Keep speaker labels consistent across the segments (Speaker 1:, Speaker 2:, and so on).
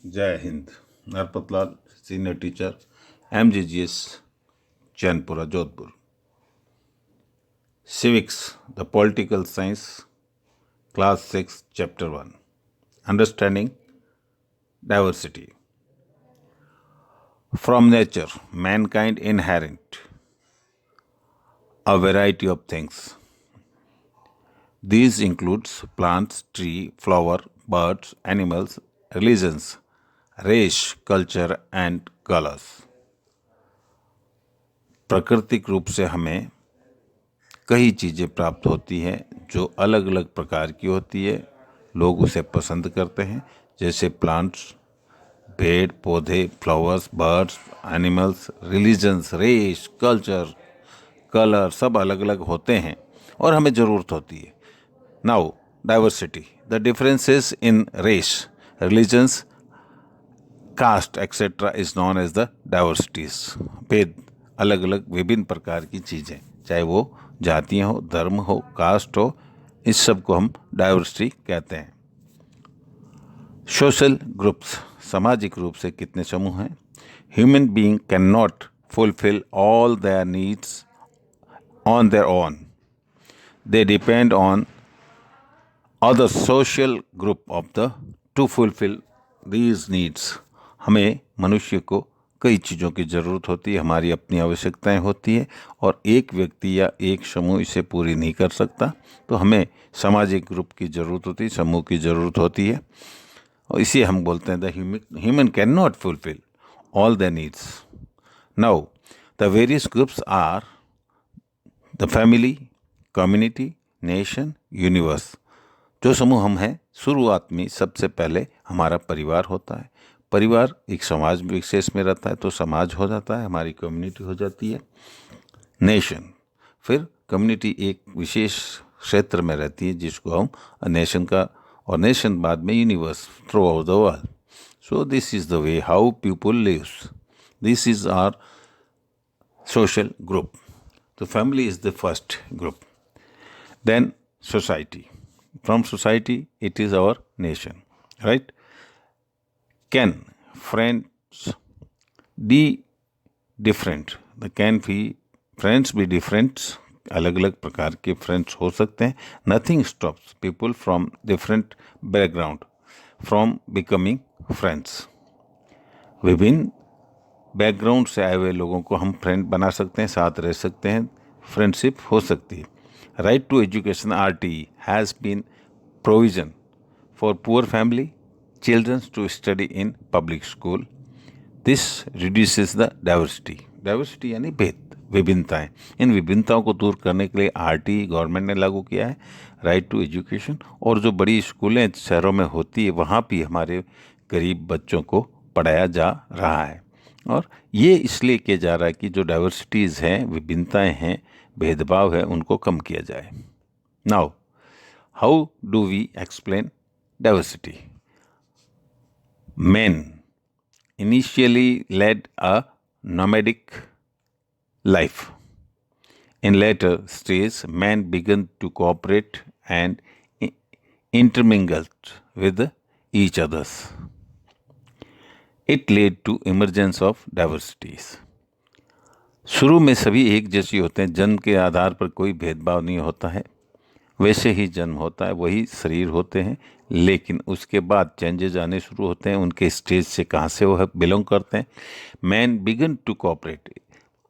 Speaker 1: जय हिंद। Narpat Lal, senior teacher, MGGS, Chainpura, Jodhpur. Civics, the Political Science, Class 6, Chapter 1. Understanding Diversity. From nature, mankind inherit a variety of things. These includes plants, tree, flower, birds, animals, religions, race, culture and colors. प्राकृतिक रूप से हमें कई चीज़ें प्राप्त होती हैं जो अलग अलग प्रकार की होती है। लोग उसे पसंद करते हैं, जैसे प्लांट्स, पेड़ पौधे, flowers, birds, animals, religions, race, culture, colour, सब अलग अलग होते हैं और हमें ज़रूरत होती है। Now diversity, the differences in race, religions, caste etcetera is known as the diversities. भेद, अलग अलग विभिन्न प्रकार की चीज़ें, चाहे वो जातियाँ हो, धर्म हो, कास्ट हो, इस सब को हम डाइवर्सिटी कहते हैं। सोशल ग्रुप्स, सामाजिक रूप से कितने समूह हैं। Human being can not fulfil all there needs on their own, they depend on other social group of the two fulfil these needs. हमें मनुष्य को कई चीज़ों की ज़रूरत होती है, हमारी अपनी आवश्यकताएं होती है और एक व्यक्ति या एक समूह इसे पूरी नहीं कर सकता, तो हमें सामाजिक ग्रुप की ज़रूरत होती है, समूह की ज़रूरत होती है। और इसे हम बोलते हैं the human can not fulfil all the needs. Now the various groups are the family, community, nation, universe. जो समूह हम हैं, शुरुआत में सबसे पहले हमारा परिवार होता है। परिवार एक समाज विशेष में रहता है तो समाज हो जाता है, हमारी कम्युनिटी हो जाती है, नेशन। फिर कम्युनिटी एक विशेष क्षेत्र में रहती है जिसको हम नेशन का, और नेशन बाद में universe, throughout the world. So this is the way how people lives. This is our social group. तो family is the first group, then society, from society it is our nation, right? Can friends be different? Can be friends be different? अलग अलग प्रकार के friends हो सकते हैं। Nothing stops people from different background from becoming friends. विभिन्न background से आए हुए लोगों को हम फ्रेंड बना सकते हैं, साथ रह सकते हैं, फ्रेंडशिप हो सकती है। Right to education RTE has been provision for poor family children to study in public school. This reduces the diversity. Diversity यानी भेद, विभिन्नताएं। इन विभिन्नताओं को दूर करने के लिए RTE गवर्नमेंट ने लागू किया है, राइट टू एजुकेशन। और जो बड़ी स्कूलें शहरों में होती है वहाँ भी हमारे गरीब बच्चों को पढ़ाया जा रहा है। और ये इसलिए किया जा रहा है कि जो डाइवर्सिटीज़ हैं, विभिन्नताएं हैं, भेदभाव है, उनको कम किया जाए। Now how do we explain diversity. Men initially led a nomadic life. In later stage, men began to cooperate and intermingled with each others. It led to emergence of diversities. शुरू में सभी एक जैसी होते हैं, जन्म के आधार पर कोई भेदभाव नहीं होता है, वैसे ही जन्म होता है, वही शरीर होते हैं, लेकिन उसके बाद चेंजेस आने शुरू होते हैं, उनके स्टेज से कहाँ से वो बिलोंग करते हैं। मैन बिगन टू कोऑपरेट,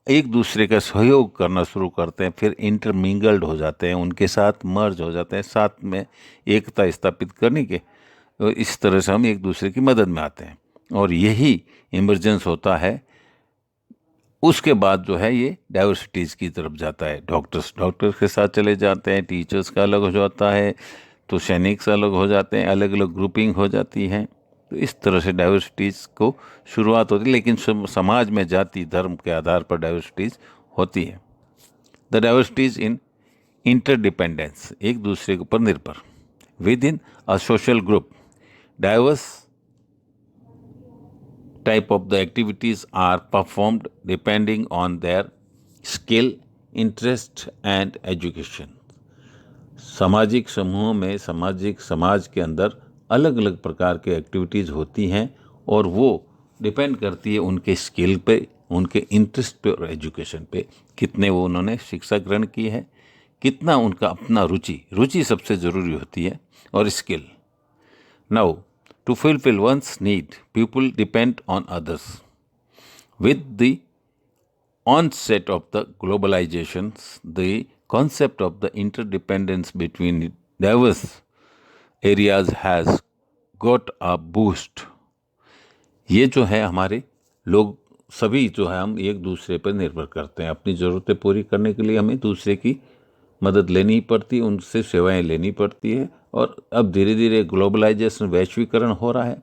Speaker 1: एक दूसरे का सहयोग करना शुरू करते हैं, फिर इंटरमिंगल्ड हो जाते हैं, उनके साथ मर्ज हो जाते हैं, साथ में एकता स्थापित करने के, तो इस तरह से हम एक दूसरे की मदद में आते हैं और यही इमरजेंस होता है। उसके बाद जो है ये डाइवर्सिटीज़ की तरफ जाता है। डॉक्टर्स के साथ चले जाते हैं, टीचर्स का अलग हो जाता है, तो सैनिक अलग हो जाते हैं, अलग अलग ग्रुपिंग हो जाती हैं। तो इस तरह से डाइवर्सिटीज़ को शुरुआत होती है, लेकिन समाज में जाति धर्म के आधार पर डाइवर्सिटीज़ होती है। द डाइवर्सिटीज़ इन इंटरडिपेंडेंस, एक दूसरे के ऊपर निर्भर। With in a social group, diverse type of the activities are performed depending on their skill, interest and education. सामाजिक समूहों में समाज के अंदर अलग अलग प्रकार के एक्टिविटीज़ होती हैं और वो डिपेंड करती है उनके स्किल पे, उनके इंटरेस्ट पे और एजुकेशन पे, कितने वो उन्होंने शिक्षा ग्रहण की है, कितना उनका अपना रुचि सबसे ज़रूरी होती है, और skill. Now to fulfil one's need people depend on others. With the onset of the globalizations, the concept of the interdependence between diverse areas has got a boost. ये जो है हमारे लोग सभी जो है हम एक दूसरे पर निर्भर करते हैं. अपनी ज़रूरतें पूरी करने के लिए हमें दूसरे की मदद लेनी पड़ती है, उनसे सेवाएं लेनी पड़ती है. और अब धीरे धीरे ग्लोबलाइजेशन, वैश्वीकरण हो रहा है,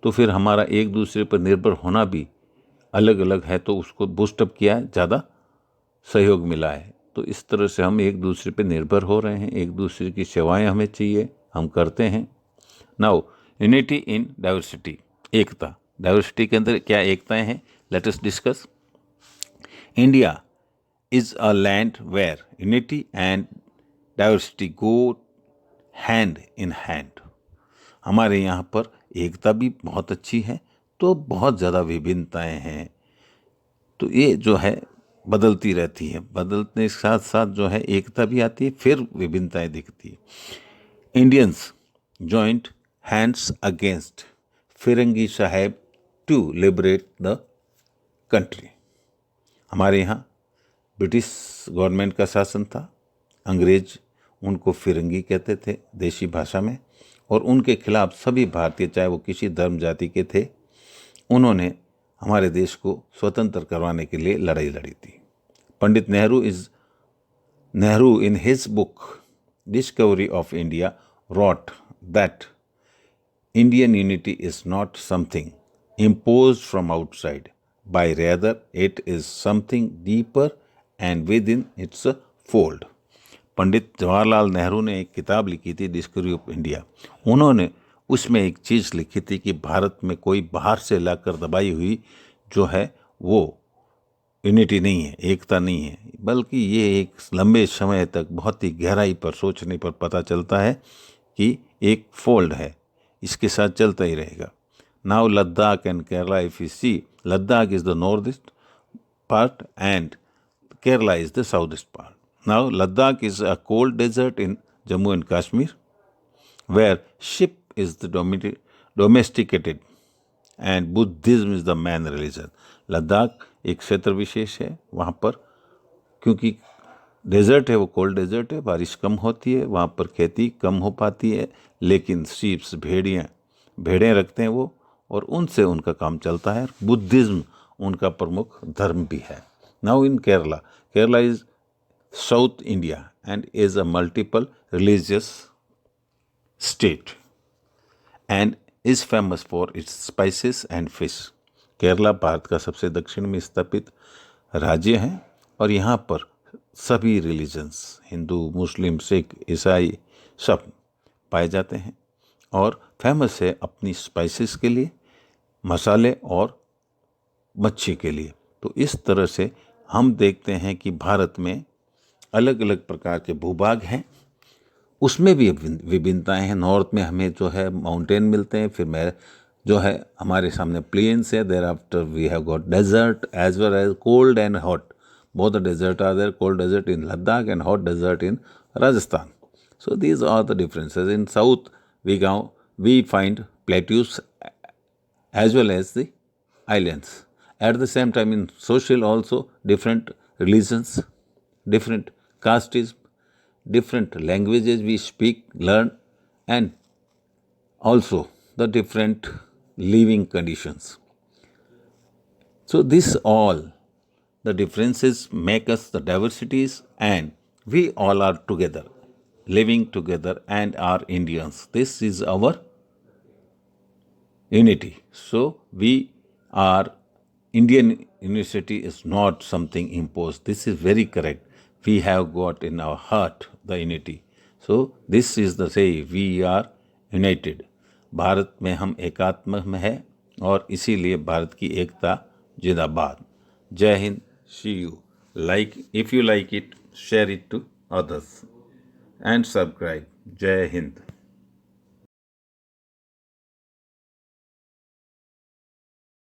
Speaker 1: तो फिर हमारा एक दूसरे पर निर्भर होना भी अलग अलग है, तो उसको बूस्टअप किया है, ज़्यादा सहयोग मिला है. तो इस तरह से हम एक दूसरे पे निर्भर हो रहे हैं, एक दूसरे की सेवाएं हमें चाहिए, हम करते हैं. नाउ यूनिटी इन डाइवर्सिटी, एकता. डाइवर्सिटी के अंदर क्या एकताएं हैं, let us discuss. India is a land where unity and diversity go hand in hand. हमारे यहाँ पर एकता भी बहुत अच्छी है, तो बहुत ज़्यादा विभिन्नताएं हैं. तो ये जो है बदलती रहती है, बदलने के साथ साथ जो है एकता भी आती है, फिर विभिन्नताएं दिखती है. इंडियंस जॉइंट हैंड्स अगेंस्ट फिरंगी साहेब टू लिबरेट द कंट्री. हमारे यहाँ ब्रिटिश गवर्नमेंट का शासन था, अंग्रेज उनको फिरंगी कहते थे देशी भाषा में, और उनके खिलाफ सभी भारतीय, चाहे वो किसी धर्म जाति के थे, उन्होंने हमारे देश को स्वतंत्र करवाने के लिए लड़ाई लड़ी थी. Pandit Nehru in his book Discovery of India wrote that Indian unity is not something imposed from outside, by rather it is something deeper and within its fold. Pandit Jawaharlal Nehru ने एक किताब लिखी थी, डिस्कवरी ऑफ इंडिया. उन्होंने उसमें एक चीज़ लिखी थी कि भारत में कोई बाहर से लाकर दबाई हुई जो है वो यूनिटी नहीं है, एकता नहीं है, बल्कि ये एक लंबे समय तक बहुत ही गहराई पर सोचने पर पता चलता है कि एक फोल्ड है, इसके साथ चलता ही रहेगा. Now Ladakh and Kerala, if you see, Ladakh is the north east part and Kerala is the southeast part. Now Ladakh is a cold desert in Jammu and Kashmir, where ship is the domesticated and Buddhism is the main religion. Ladakh एक क्षेत्र विशेष है, वहाँ पर क्योंकि desert है, वो cold desert है, बारिश कम होती है, वहाँ पर खेती कम हो पाती है, लेकिन शीप्स, भेड़ें रखते हैं वो, और उनसे उनका काम चलता है. बुद्धिज्म उनका प्रमुख धर्म भी है. Now in Kerala, Kerala is South India and is a multiple religious state and is famous for its spices and fish. Kerala Bharat का सबसे दक्षिण में स्थापित राज्य है, और यहाँ पर सभी रिलीजन्स, हिंदू, मुस्लिम, सिख, ईसाई, सब पाए जाते हैं, और फेमस है अपनी स्पाइसेस के लिए, मसाले और मच्छी के लिए. तो इस तरह से हम देखते हैं कि भारत में अलग अलग प्रकार के भूभाग हैं, उसमें भी विभिन्नताएं हैं. नॉर्थ में हमें जो है माउंटेन मिलते हैं, फिर जो है हमारे सामने प्लेन्स है, thereafter we have got desert as well as cold and hot. Both the desert are there, cold desert in Ladakh and hot desert in Rajasthan. So these are the differences. In south we find plateaus as well as the islands. At the same time, in social also, different religions, different castes, different languages we speak, learn, and also the different living conditions. So this all, the differences make us the diversities, and we all are together, living together and are Indians. This is our unity. So we are Indian university is not something imposed. This is very correct. We have got in our heart the unity. So this is the say we are united. Bharat में हम एकात्म में है, और इसीलिए भारत की एकता जिंदाबाद. जय Hind. See you. If you like it, share it to others and subscribe. जय हिंद.